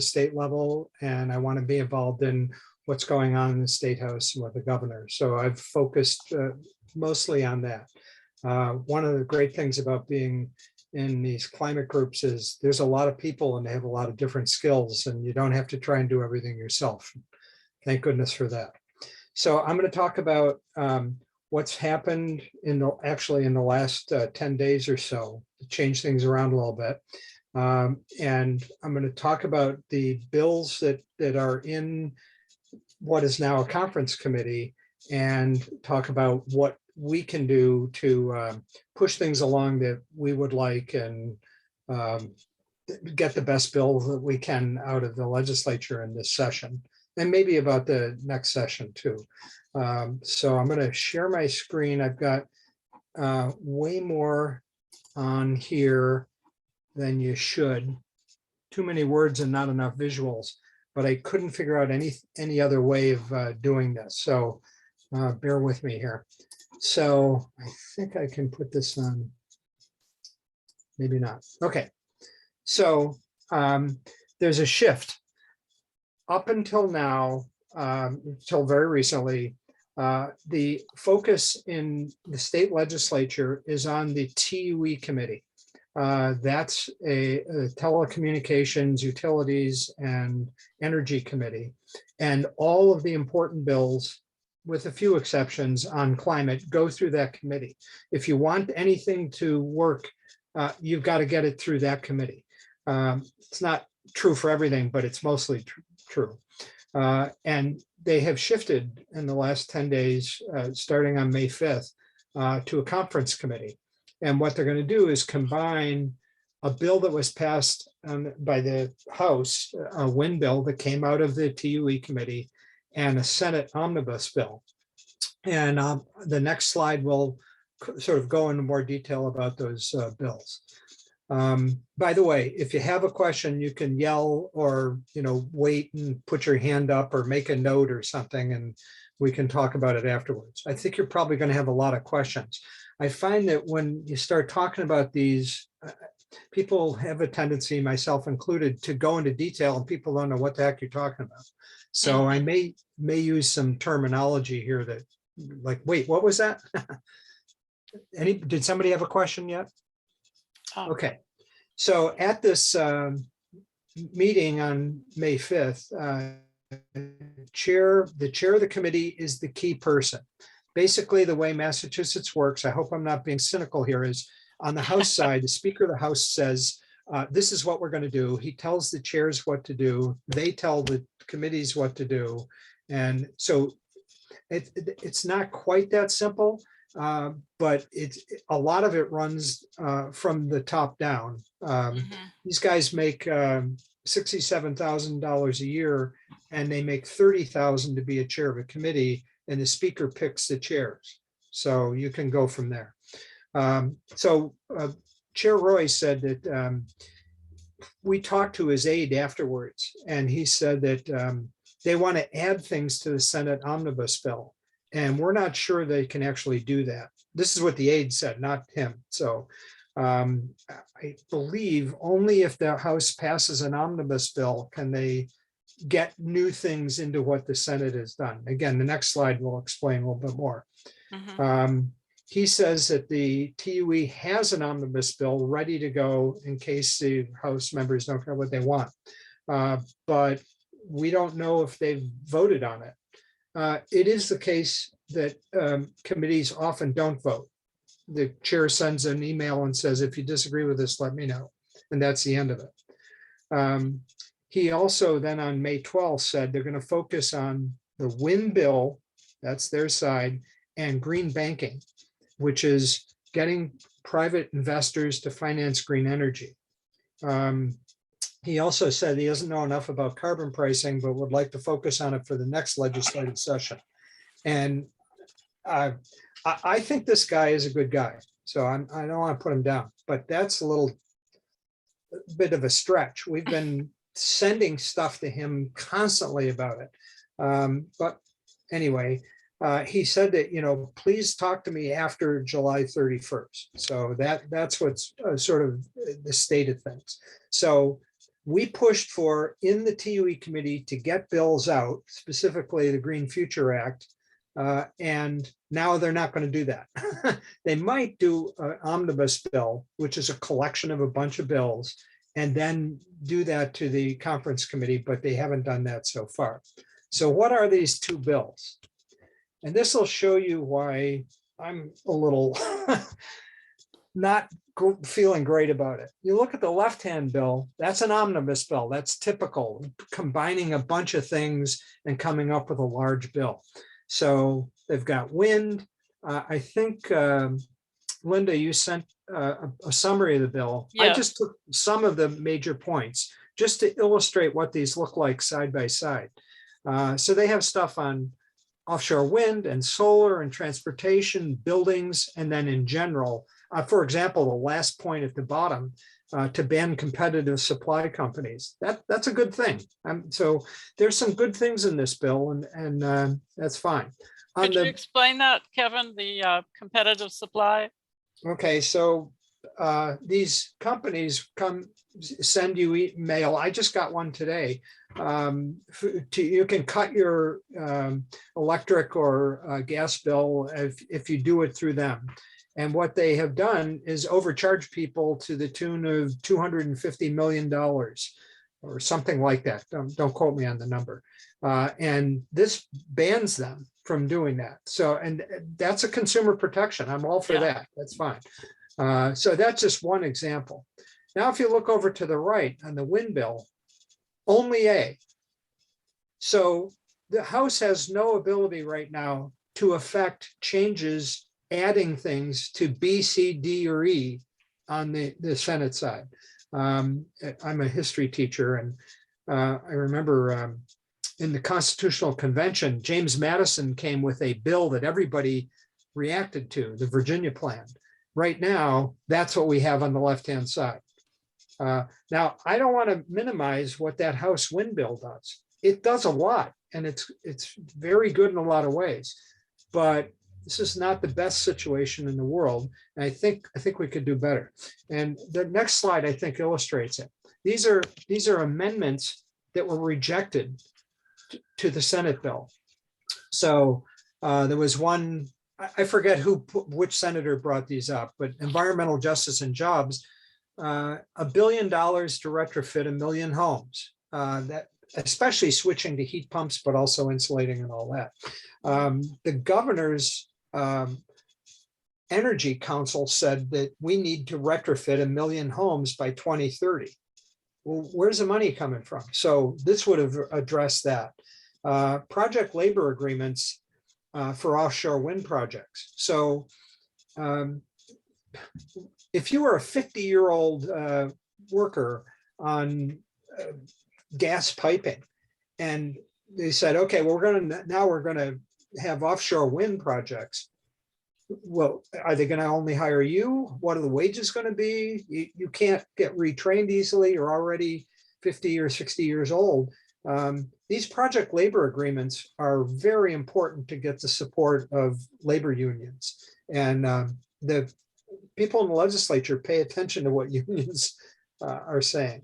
state level, and I want to be involved in what's going on in the state house and with the governor. So I've focused mostly on that. One of the great things about being in these climate groups is there's a lot of people and they have a lot of different skills, and you don't have to try and do everything yourself. Thank goodness for that. So I'm going to talk about what's happened in the last 10 days or so to change things around a little bit. And I'm going to talk about the bills that are in what is now a conference committee, and talk about what we can do to push things along that we would like, and get the best bill that we can out of the legislature in this session, and maybe about the next session too. So I'm going to share my screen. I've got way more on here than you should. Too many words and not enough visuals, but I couldn't figure out any other way of doing this. So bear with me here. So I think I can put this on, maybe not. Okay, so there's a shift. Up until now, until very recently, the focus in the state legislature is on the TUE committee. That's a telecommunications, utilities, and energy committee. And all of the important bills, with a few exceptions on climate, go through that committee. If you want anything to work, you've got to get it through that committee. It's not true for everything, but it's mostly true. And they have shifted in the last 10 days, starting on May 5th, to a conference committee. And what they're going to do is combine a bill that was passed by the House, a wind bill that came out of the TUE committee, and a Senate omnibus bill. And the next slide will sort of go into more detail about those bills. By the way, if you have a question, you can yell, or wait and put your hand up, or make a note or something, and we can talk about it afterwards. I think you're probably going to have a lot of questions. I find that when you start talking about these, people have a tendency, myself included, to go into detail, and people don't know what the heck you're talking about. So I may use some terminology here that, like, wait, what was that? Did somebody have a question yet? Oh. Okay. So at this meeting on May 5th, the chair of the committee is the key person. Basically, the way Massachusetts works, I hope I'm not being cynical here, is on the House side, the Speaker of the House says, this is what we're going to do. He tells the chairs what to do. They tell the committees what to do. And so it's not quite that simple, but a lot of it runs from the top down. These guys make $67,000 a year, and they make $30,000 to be a chair of a committee, and the speaker picks the chairs. So you can go from there. Chair Roy said that we talked to his aide afterwards, and he said that they want to add things to the Senate omnibus bill, and we're not sure they can actually do that. This is what the aide said, not him. So I believe only if the House passes an omnibus bill can they get new things into what the Senate has done. Again, the next slide will explain a little bit more. He says that the TUE has an omnibus bill ready to go in case the House members don't know what they want. But we don't know if they've voted on it. It is the case that committees often don't vote. The chair sends an email and says, if you disagree with this, let me know. And that's the end of it. He also then on May 12th said they're going to focus on the wind bill, that's their side, and green banking, which is getting private investors to finance green energy. He also said he doesn't know enough about carbon pricing, but would like to focus on it for the next legislative session. And I think this guy is a good guy, so I don't want to put him down, but that's a bit of a stretch. We've been sending stuff to him constantly about it. But anyway, he said that, please talk to me after July 31st. So that's what's sort of the state of things. So We pushed for in the TUE committee to get bills out, specifically the Green Future Act, and now they're not going to do that. They might do an omnibus bill, which is a collection of a bunch of bills, and then do that to the conference committee, but they haven't done that so far. So what are these two bills? And this will show you why I'm a little not feeling great about it. You look at the left-hand bill, that's an omnibus bill. That's typical, combining a bunch of things and coming up with a large bill. So they've got wind. I think, Linda, you sent a summary of the bill. Yeah. I just took some of the major points just to illustrate what these look like side by side. So they have stuff on offshore wind and solar and transportation, buildings, and then in general, for example, the last point at the bottom, to ban competitive supply companies. That's a good thing. So there's some good things in this bill, and that's fine. Could you explain that, Kevin, the competitive supply? Okay, so these companies send you email. I just got one today. You can cut your electric or gas bill if you do it through them. And what they have done is overcharge people to the tune of $250 million or something like that. Don't quote me on the number. And this bans them from doing that. So, and that's a consumer protection. I'm all for that. That's fine. So that's just one example. Now, if you look over to the right on the wind bill, only A. So the House has no ability right now to affect changes, adding things to B, C, D, or E on the Senate side. I'm a history teacher, and I remember in the Constitutional Convention, James Madison came with a bill that everybody reacted to, the Virginia Plan. Right now, that's what we have on the left-hand side. Now, I don't want to minimize what that House wind bill does. It does a lot, and it's very good in a lot of ways. But this is not the best situation in the world. And I think we could do better. And the next slide, I think, illustrates it. These are amendments that were rejected to the Senate bill. So there was one, I forget which senator brought these up, but environmental justice and jobs, $1 billion to retrofit 1 million homes. That especially switching to heat pumps, but also insulating and all that. The governor's Energy Council said that we need to retrofit 1 million homes by 2030. Well, where's the money coming from? So this would have addressed that. Project labor agreements for offshore wind projects. So if you were a 50-year-old worker on gas piping, and they said, okay, well, we're gonna have offshore wind projects. Well, are they going to only hire you? What are the wages going to be? You can't get retrained easily. You're already 50 or 60 years old. These project labor agreements are very important to get the support of labor unions. And the people in the legislature pay attention to what unions are saying.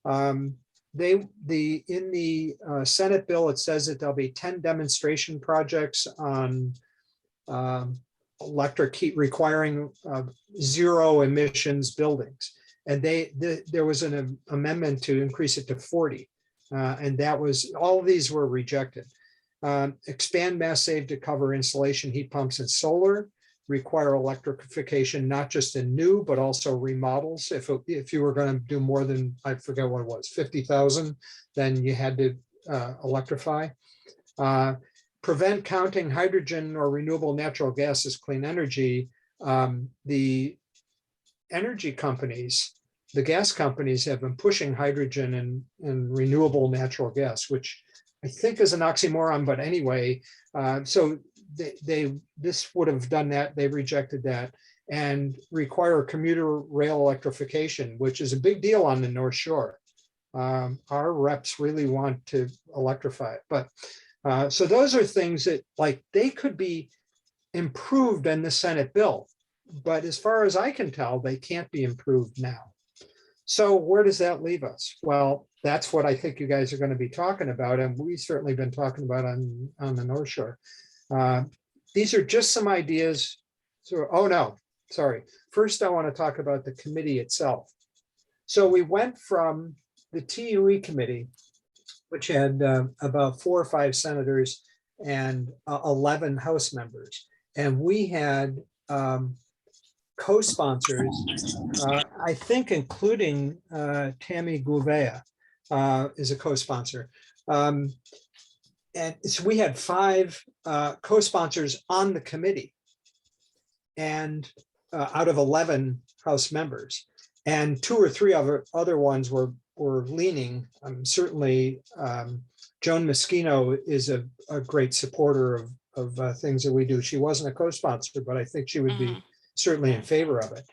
In the Senate bill, it says that there'll be 10 demonstration projects on electric heat requiring zero emissions buildings. And there was an amendment to increase it to 40. And that was, all of these were rejected. Expand mass save to cover insulation, heat pumps, and solar. Require electrification, not just in new, but also remodels. If you were going to do more than, I forget what it was, 50,000, then you had to electrify. Prevent counting hydrogen or renewable natural gas as clean energy. The energy companies, the gas companies have been pushing hydrogen and renewable natural gas, which I think is an oxymoron, but anyway, so this would have done that. They rejected that, and require commuter rail electrification, which is a big deal on the North Shore. Our reps really want to electrify it, but so those are things that, like, they could be improved in the Senate bill, but as far as I can tell, they can't be improved now. So where does that leave us? Well, that's what I think you guys are going to be talking about, and we've certainly been talking about on the North Shore. These are just some ideas. So, oh no, sorry. First, I want to talk about the committee itself. So we went from the TUE committee, which had about 4 or 5 senators and 11 House members. And we had co-sponsors, I think including Tammy Gouveia is a co-sponsor. And so we had 5 co-sponsors on the committee and out of 11 House members. And 2 or 3 other ones were leaning. Certainly, Joan Moschino is a great supporter of things that we do. She wasn't a co-sponsor, but I think she would be certainly in favor of it.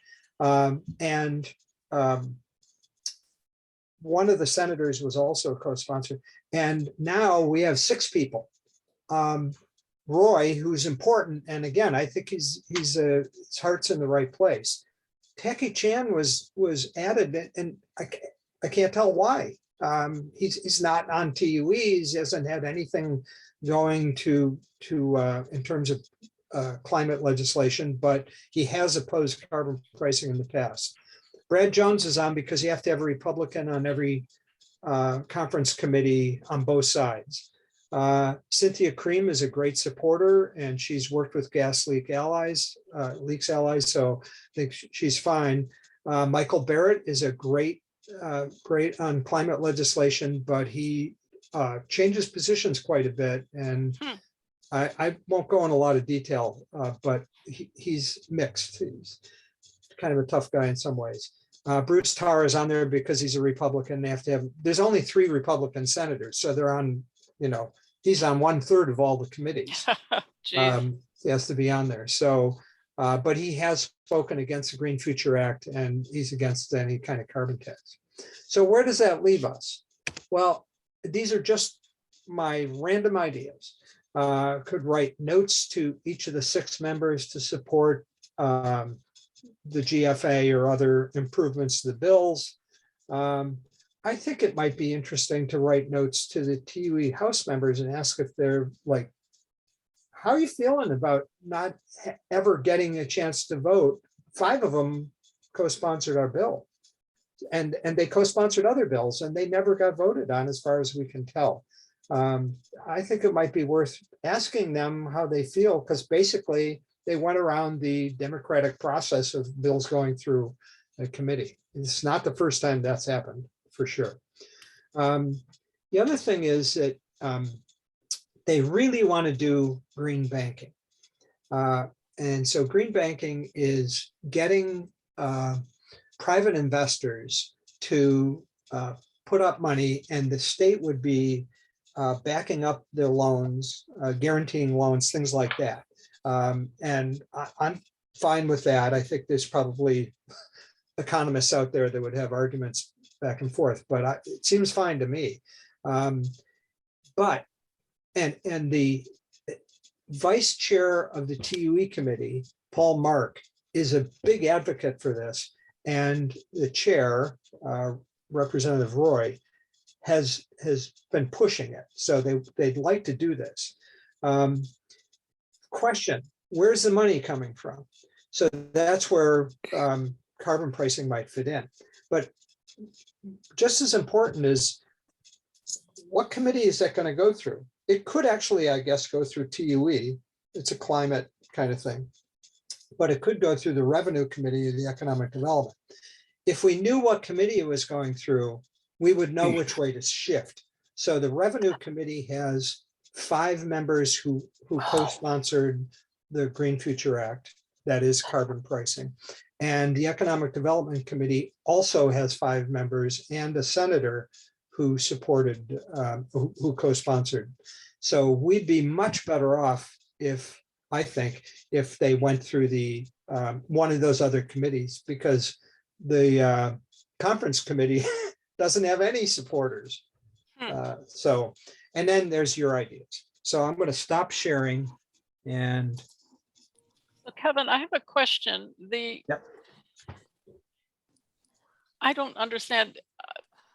One of the senators was also a co-sponsor. And now we have 6 people. Roy, who's important, and again, I think his heart's in the right place. Taki Chan was added, and I can't tell why. He's not on TUE. He hasn't had anything going to in terms of climate legislation, but he has opposed carbon pricing in the past. Brad Jones is on because you have to have a Republican on every conference committee on both sides. Cynthia Cream is a great supporter, and she's worked with Gas Leaks Allies, so I think she's fine. Michael Barrett is a great on climate legislation, but he changes positions quite a bit, and I won't go in a lot of detail, but he's mixed. He's kind of a tough guy in some ways. Bruce Tarr is on there because he's a Republican. They have to have, there's only 3 Republican senators, so they're on, he's on 1/3 of all the committees. He has to be on there. So, but he has spoken against the Green Future Act, and he's against any kind of carbon tax. So where does that leave us? Well, these are just my random ideas. Could write notes to each of the 6 members to support the GFA or other improvements to the bills. I think it might be interesting to write notes to the TUE House members and ask if they're like, how are you feeling about not ever getting a chance to vote? 5 of them co-sponsored our bill, and they co-sponsored other bills, and they never got voted on as far as we can tell. I think it might be worth asking them how they feel, because basically they went around the democratic process of bills going through a committee. It's not the first time that's happened, for sure. The other thing is that they really want to do green banking. And so green banking is getting private investors to put up money, and the state would be backing up their loans, guaranteeing loans, things like that. And I'm fine with that. I think there's probably economists out there that would have arguments back and forth, but it seems fine to me. But the vice chair of the TUE committee, Paul Mark, is a big advocate for this, and the chair, Representative Roy, has been pushing it. So they'd like to do this. Question: where's the money coming from? So that's where carbon pricing might fit in. But just as important is, what committee is that going to go through? It could actually, I guess, go through TUE. It's a climate kind of thing. But it could go through the Revenue Committee of the Economic Development. If we knew what committee it was going through, we would know which way to shift. So the Revenue Committee has 5 members who co-sponsored the Green Future Act, that is carbon pricing. And the Economic Development Committee also has 5 members and a senator who supported, who co-sponsored. So we'd be much better off if, I think, if they went through the one of those other committees, because the conference committee doesn't have any supporters. So, and then there's your ideas. So I'm going to stop sharing. And so Kevin, I have a question. Yep. I don't understand.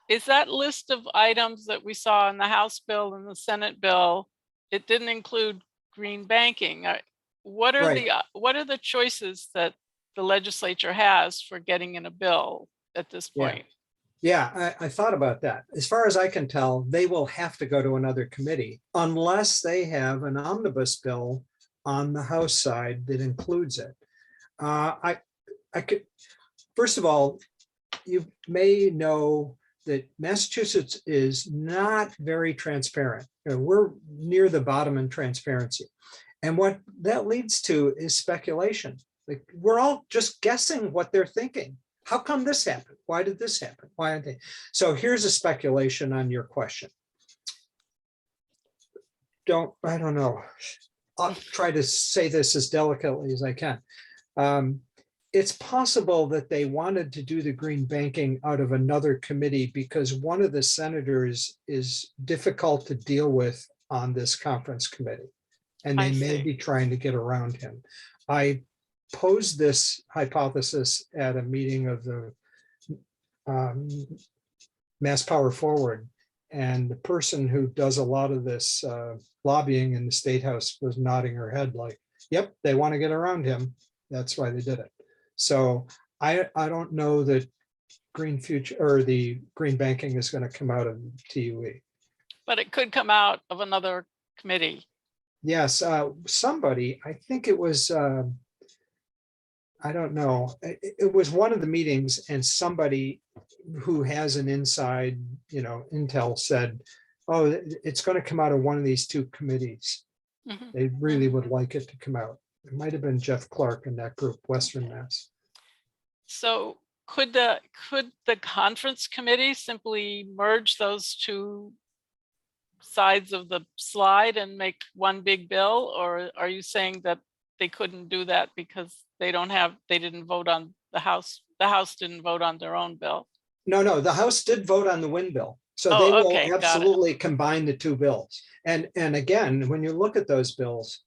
Is that list of items that we saw in the House bill and the Senate bill, it didn't include green banking? What are Right. the choices that the legislature has for getting in a bill at this Yeah. point? Yeah, I thought about that. As far as I can tell, they will have to go to another committee unless they have an omnibus bill on the House side that includes it. I could, first of all, you may know that Massachusetts is not very transparent. You know, we're near the bottom in transparency. And what that leads to is speculation. Like, we're all just guessing what they're thinking. How come this happened? Why did this happen? Why aren't they? So here's a speculation on your question. I don't know. I'll try to say this as delicately as I can. It's possible that they wanted to do the green banking out of another committee because one of the senators is difficult to deal with on this conference committee. And they may be trying to get around him. I posed this hypothesis at a meeting of the Mass Power Forward. And the person who does a lot of this lobbying in the statehouse was nodding her head like, yep, they want to get around him. That's why they did it. So I don't know that green future or the green banking is going to come out of TUE. But it could come out of another committee. Yes, somebody, I think it was, I don't know, it was one of the meetings and somebody who has an inside, intel said, oh, it's going to come out of one of these two committees. Mhm. They really would like it to come out. It might have been Jeff Clark in that group, Western Mass. So could the conference committee simply merge those two sides of the slide and make one big bill? Or are you saying that they couldn't do that because they didn't vote on the House didn't vote on their own bill? No, the House did vote on the wind bill. So they Oh, will okay, got it. absolutely combine the two bills. And again, when you look at those bills,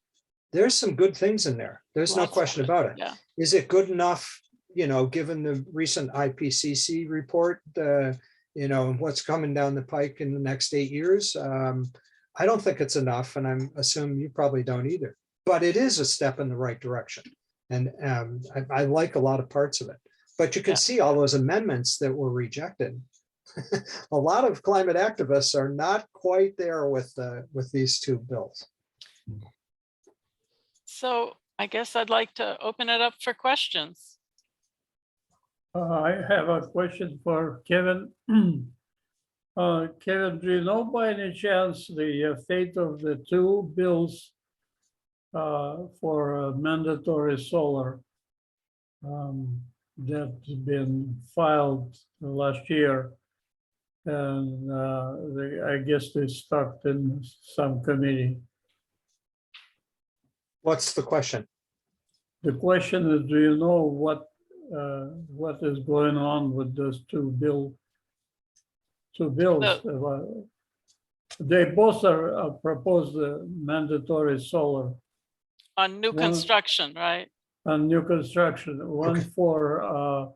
there's some good things in there. There's no Lots of question it, about it. yeah. Is it good enough, given the recent IPCC report, what's coming down the pike in the next 8 years? I don't think it's enough, and I'm assuming you probably don't either. But it is a step in the right direction. And I like a lot of parts of it. But you can see all those amendments that were rejected. A lot of climate activists are not quite there with these two bills. So I guess I'd like to open it up for questions. I have a question for Kevin. Kevin, do you know by any chance the fate of the two bills for mandatory solar that's been filed last year? And I guess they stuck in some committee. What's the question? The question is, do you know what is going on with those two bills? They both are proposed mandatory solar On new construction, right? on new construction. One for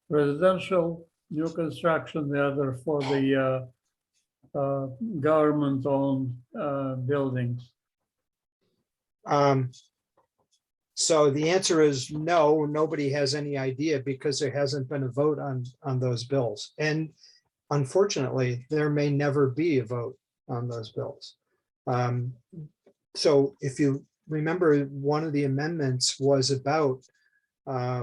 residential new construction, the other for the government-owned buildings. So the answer is no, nobody has any idea because there hasn't been a vote on those bills. And unfortunately, there may never be a vote on those bills. So if you remember, one of the amendments was about, I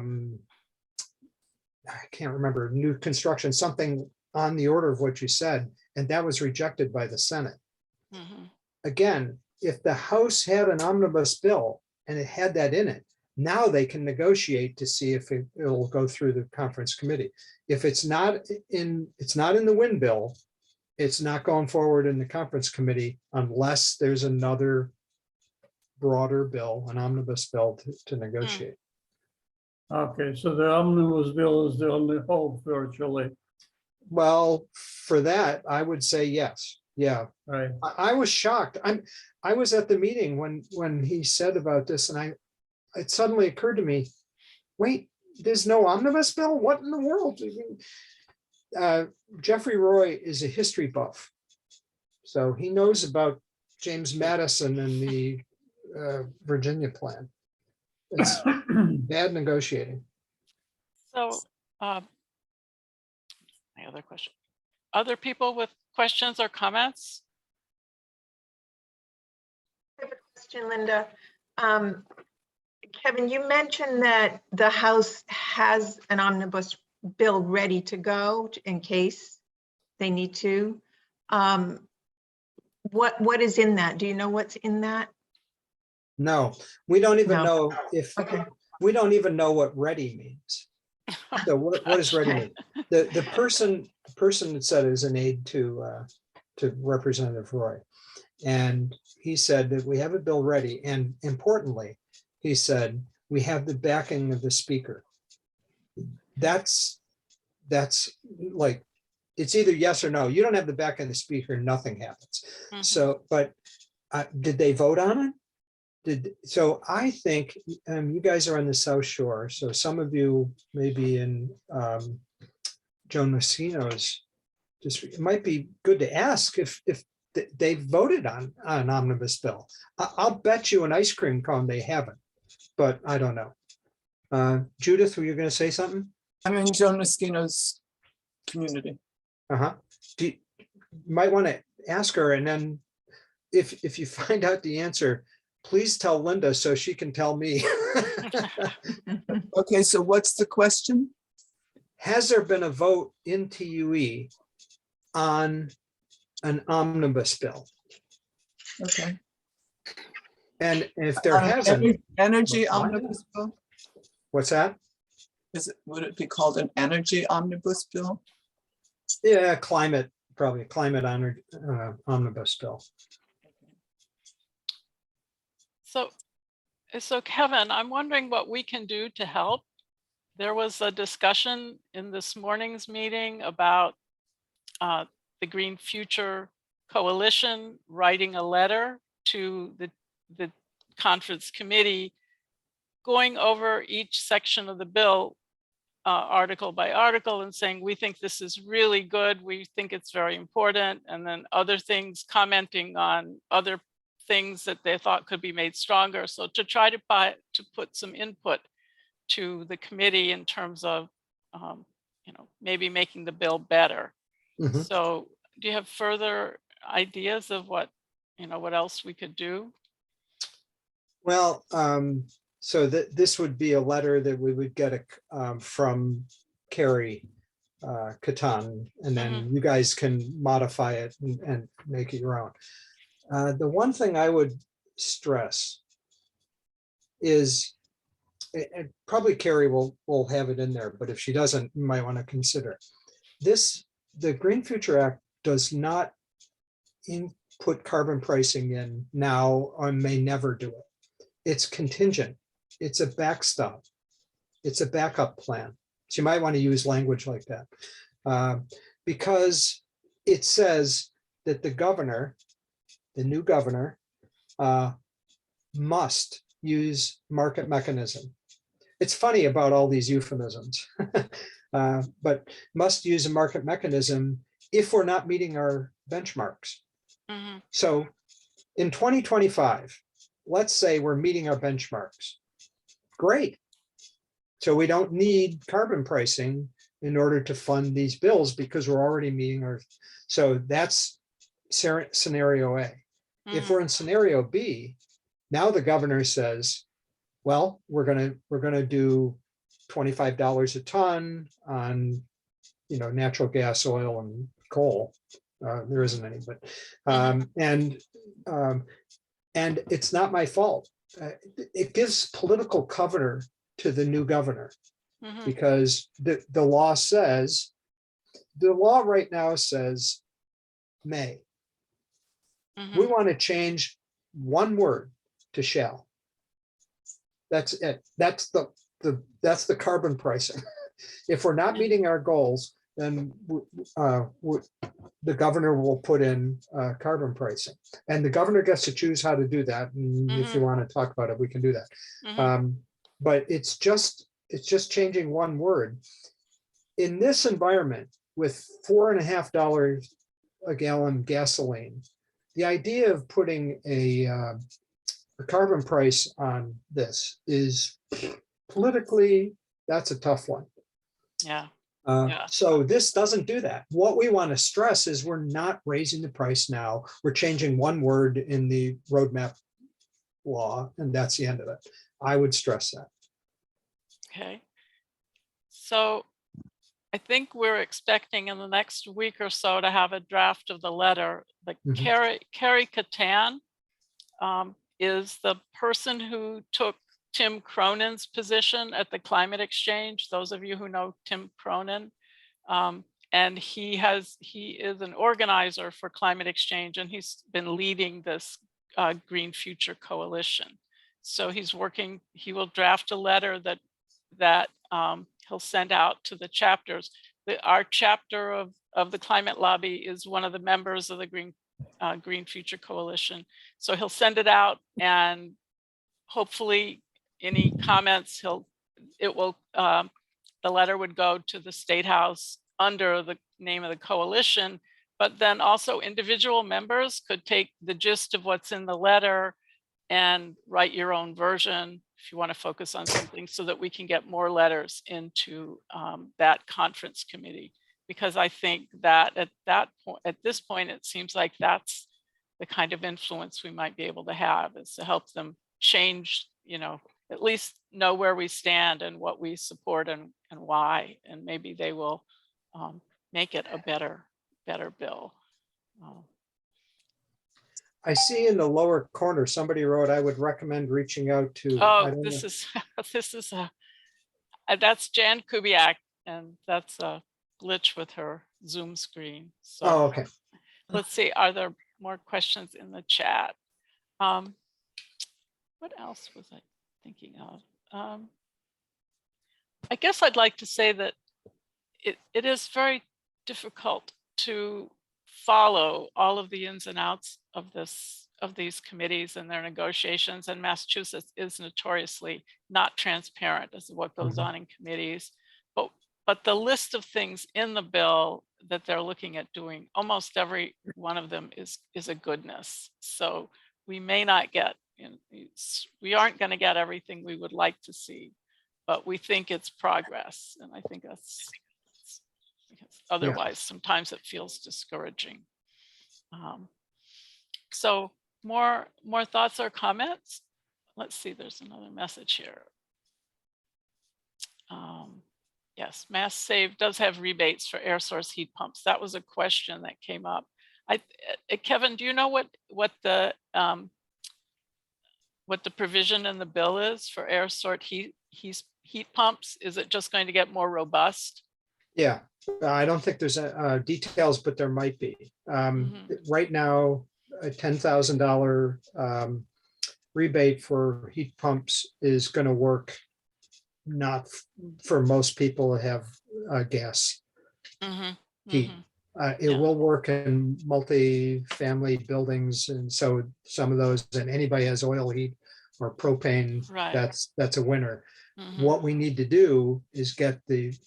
can't remember, new construction, something on the order of what you said, and that was rejected by the Senate. Mm-hmm. Again, if the House had an omnibus bill and it had that in it, now they can negotiate to see if it'll go through the conference committee. If it's not in the wind bill, it's not going forward in the conference committee unless there's another broader bill, an omnibus bill to negotiate. Okay, so the omnibus bill is the only hope virtually. Well, for that, I would say yes. Yeah, Right. I was shocked. I was at the meeting when he said about this, and it suddenly occurred to me, wait, there's no omnibus bill? What in the world? Jeffrey Roy is a history buff. So he knows about James Madison and the Virginia plan. It's bad negotiating. So, my other question, other people with questions or comments? I have a question, Linda. Kevin, you mentioned that the House has an omnibus bill ready to go in case they need to. What is in that? Do you know what's in that? No, we don't even No. know if, Okay. we don't even know what ready means. So what does ready Okay. mean? The person that said is an aide to Representative Roy. And he said that we have a bill ready. And importantly, he said, we have the backing of the speaker. That's like, it's either yes or no. You don't have the backing of the speaker, nothing happens. Mhm. So, but did they vote on it? So I think you guys are on the South Shore. So some of you maybe in Joan Mosquino's district, it might be good to ask if they voted on an omnibus bill. I'll bet you an ice cream cone they haven't, but I don't know. Judith, were you going to say something? I'm in Joan Moschino's community. You might want to ask her, and then if you find out the answer, please tell Linda so she can tell me. Okay, so what's the question? Has there been a vote in TUE on an omnibus bill? Okay. And if there hasn't, Energy omnibus bill? what's that? Would it be called an energy omnibus bill? Yeah, climate, probably climate omnibus bill. So Kevin, I'm wondering what we can do to help. There was a discussion in this morning's meeting about the Green Future Coalition writing a letter to the conference committee, going over each section of the bill article by article and saying, we think this is really good, we think it's very important, and then other things, commenting on other things that they thought could be made stronger. So to try to put some input to the committee in terms of maybe making the bill better. Mhm. So do you have further ideas of what else we could do? Well, so this would be a letter that we would get from Carrie Catan, and then you guys can modify it and make it your own. The one thing I would stress is, and probably Carrie will have it in there, but if she doesn't, you might want to consider it. The Green Future Act does not put carbon pricing in now or may never do it. It's contingent. It's a backstop. It's a backup plan. So you might want to use language like that because it says that the new governor must use market mechanism. It's funny about all these euphemisms, but must use a market mechanism if we're not meeting our benchmarks. Mhm. So in 2025, let's say we're meeting our benchmarks. Great. So we don't need carbon pricing in order to fund these bills because we're already meeting our, so that's scenario A. If we're in scenario B, now the governor says, well, we're gonna do $25 a ton on natural gas, oil, and coal. There isn't any, but and it's not my fault. It gives political cover to the new governor because the law right now says may. We want to change one word to shall. That's it. That's the carbon pricing. If we're not meeting our goals, then the governor will put in carbon pricing, and the governor gets to choose how to do that. And if you want to talk about it, we can do that. But it's just it's just changing one word. In this environment with $4.50 a gallon gasoline, the idea of putting a carbon price on this is politically, that's a tough one. Yeah. So this doesn't do that. What we want to stress is we're not raising the price now. We're changing one word in the roadmap law, and that's the end of it. I would stress that. Okay. So I think we're expecting in the next week or so to have a draft of the letter. But Mhm. Carrie Catan is the person who took Tim Cronin's position at the Climate Exchange. Those of you who know Tim Cronin, and he is an organizer for Climate Exchange, and he's been leading this Green Future Coalition. So he's working. He will draft a letter that he'll send out to the chapters. Our chapter of the Climate Lobby is one of the members of the Green Future Coalition. So he'll send it out, and hopefully any comments the letter would go to the State House under the name of the coalition, but then also individual members could take the gist of what's in the letter and write your own version if you want to focus on something, so that we can get more letters into that conference committee. Because I think that at this point, it seems like that's the kind of influence we might be able to have, is to help them change, at least know where we stand and what we support and why, and maybe they will make it a better bill. I see in the lower corner, somebody wrote, I would recommend reaching out to. Oh, this is that's Jan Kubiak, and that's a glitch with her Zoom screen. So Oh, okay. let's see, are there more questions in the chat? What else was I thinking of? I guess I'd like to say that it is very difficult to follow all of the ins and outs of these committees and their negotiations, and Massachusetts is notoriously not transparent as to what goes on in committees. But the list of things in the bill that they're looking at doing, almost every one of them is a goodness. So we may not get, we aren't going to get everything we would like to see, but we think it's progress. And I think that's because otherwise sometimes it feels discouraging. So more thoughts or comments? Let's see, there's another message here. Yes, Mass Save does have rebates for air source heat pumps. That was a question that came up. Kevin, do you know what the provision in the bill is for air source heat pumps? Is it just going to get more robust? Yeah, I don't think there's details, but there might be. Right now, a $10,000 rebate for heat pumps is going to work not for most people who have gas heat. It will work in multi-family buildings, and so some of those, and anybody has oil heat or propane, Right. that's a winner. What we need to do is get the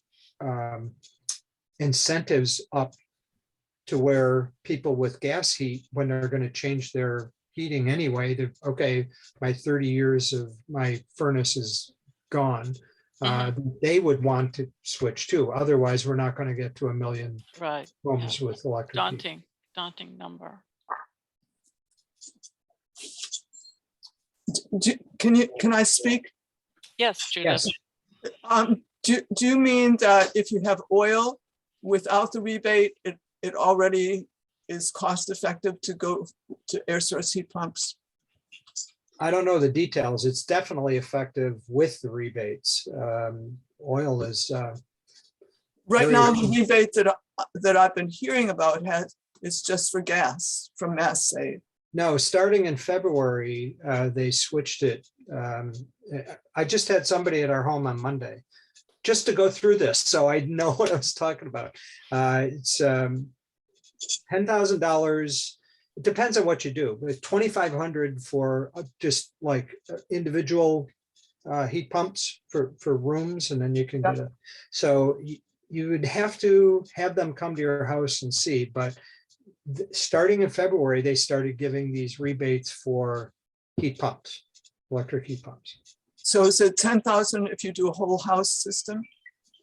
incentives up to where people with gas heat, when they're going to change their heating anyway, to, okay, my 30 years of my furnace is gone, they would want to switch too. Otherwise, we're not going to get to 1 million homes with electric heat. Daunting number. Can I speak? Yes, Judith. Yes. Do you mean that if you have oil without the rebate, it already is cost effective to go to air source heat pumps? I don't know the details. It's definitely effective with the rebates. Oil is right now. The rebate that I've been hearing about is just for gas from Mass Save. No, starting in February, they switched it. I just had somebody at our home on Monday just to go through this, so I know what I was talking about. It's $10,000. It depends on what you do, but $2,500 for just like individual heat pumps for rooms, and then you can get a, so you would have to have them come to your house and see, but starting in February, they started giving these rebates for heat pumps, electric heat pumps. So is it 10,000 if you do a whole house system?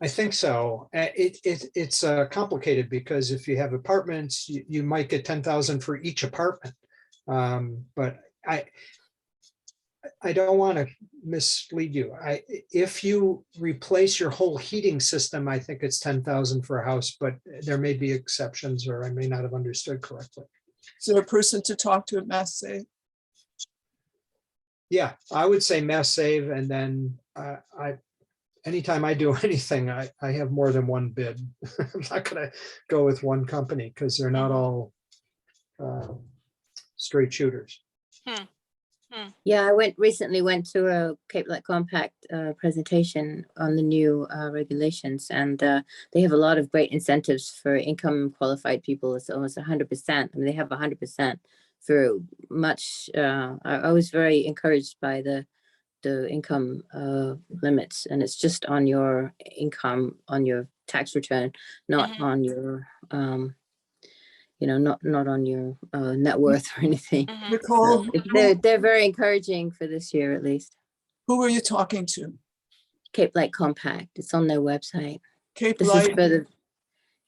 I think so. It's complicated because if you have apartments, you might get 10,000 for each apartment. But I don't want to mislead you. If you replace your whole heating system, I think it's 10,000 for a house, but there may be exceptions, or I may not have understood correctly. Is there a person to talk to at Mass Save? Yeah, I would say Mass Save, and then anytime I do anything, I have more than one bid. I'm not gonna go with one company because they're not all straight shooters. Yeah, I recently went to a Cape Light Compact presentation on the new regulations, and they have a lot of great incentives for income qualified people. It's almost 100%. I mean, they have 100% for much. I was very encouraged by the income limits, and it's just on your income on your tax return, not on your not on your net worth or anything. Nicole, So they're very encouraging for this year, at least. who are you talking to? Cape Light Compact. It's on their website. Cape This Light? is for the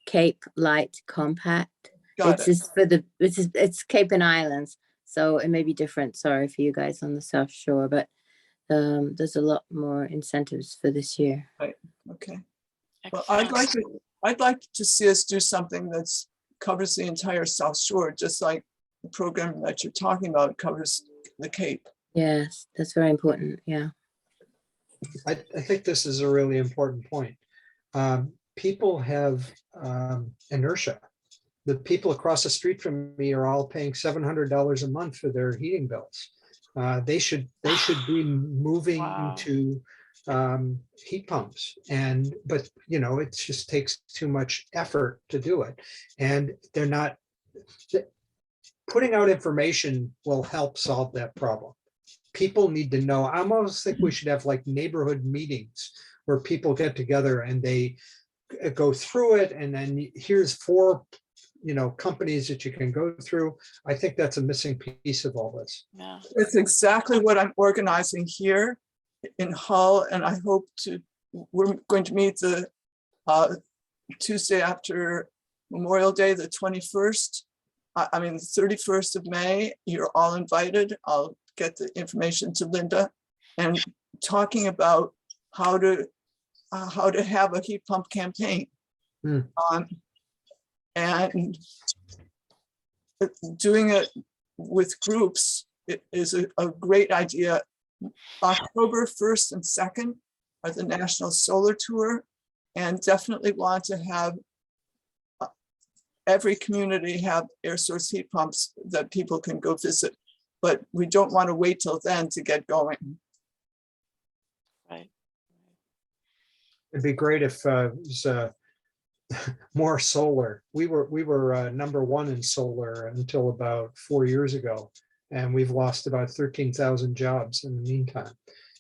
Cape Light Compact. Got it. It's Cape and Islands, so it may be different. Sorry for you guys on the South Shore, but there's a lot more incentives for this year. Okay. Well, I'd like to see us do something that's covers the entire South Shore, just like the program that you're talking about covers the Cape. Yes, that's very important. Yeah. I think this is a really important point. People have inertia. The people across the street from me are all paying $700 a month for their heating bills. They should be moving to heat pumps, but it just takes too much effort to do it, and they're not putting out information will help solve that problem. People need to know. I almost think we should have like neighborhood meetings where people get together and they go through it, and then here's 4 companies that you can go through. I think that's a missing piece of all this. Yeah. It's exactly what I'm organizing here in Hull, and I hope we're going to meet the Tuesday after Memorial Day, the 21st. I mean, the 31st of May. You're all invited. I'll get the information to Linda, and talking about how to have a heat pump campaign. And doing it with groups is a great idea. October 1st and 2nd are the National Solar Tour, and definitely want to have every community have air source heat pumps that people can go visit, but we don't want to wait till then to get going. Right. It'd be great if it was more solar. We were number 1 in solar until about 4 years ago, and we've lost about 13,000 jobs in the meantime.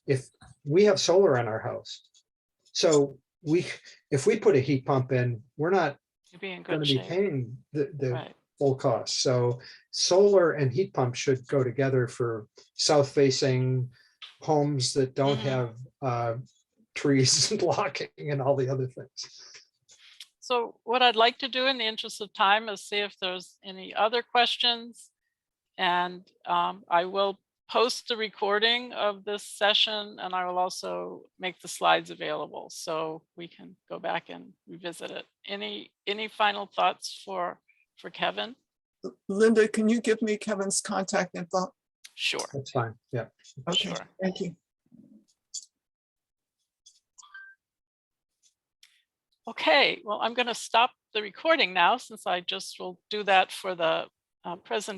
If we have solar in our house, so if we put a heat pump in, we're not You'd be in going good to be shape. paying the Right. full cost. So solar and heat pumps should go together for south-facing homes that don't have trees blocking and all the other things. So what I'd like to do in the interest of time is see if there's any other questions. And I will post the recording of this session, and I will also make the slides available so we can go back and revisit it. Any final thoughts for Kevin? Linda, can you give me Kevin's contact info? Sure. That's fine. Yeah. Okay, Sure. thank you. Okay, well, I'm going to stop the recording now, since I just will do that for the presentation.